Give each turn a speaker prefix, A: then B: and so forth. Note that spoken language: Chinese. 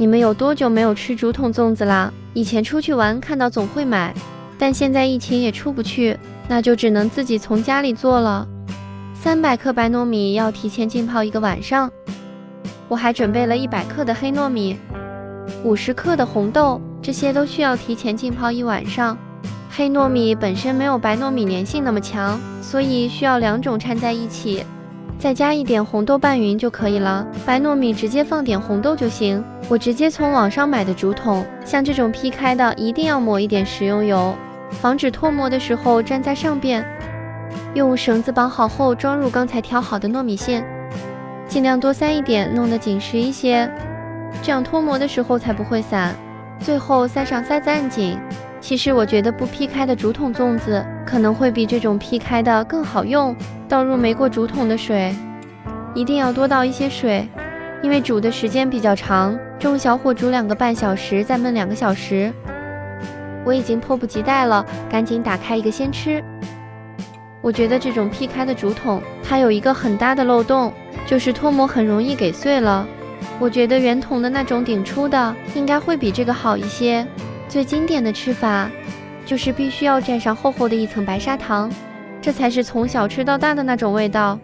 A: 你们有多久没有吃竹筒粽子啦？以前出去玩看到总会买，但现在疫情也出不去，那就只能自己从家里做了。300克白糯米要提前浸泡1个晚上，我还准备了100克的黑糯米，50克的红豆，这些都需要提前浸泡1晚上。黑糯米本身没有白糯米粘性那么强，所以需要2种掺在一起，再加一点红豆拌匀就可以了。白糯米直接放点红豆就行。我直接从网上买的竹筒，像这种劈开的一定要抹一点食用油，防止脱模的时候粘在上边。用绳子绑好后装入刚才挑好的糯米线，尽量多塞一点，弄得紧实一些，这样脱模的时候才不会散。最后塞上塞子按紧。其实我觉得不劈开的竹筒粽子可能会比这种劈开的更好用。倒入没过竹筒的水，一定要多倒一些水，因为煮的时间比较长，中小火煮2个半小时，再焖2个小时。我已经迫不及待了，赶紧打开一个先吃。我觉得这种劈开的竹筒它有一个很大的漏洞，就是脱模很容易给碎了。我觉得圆筒的那种顶出的应该会比这个好一些。最经典的吃法就是必须要蘸上厚厚的一层白砂糖，这才是从小吃到大的那种味道。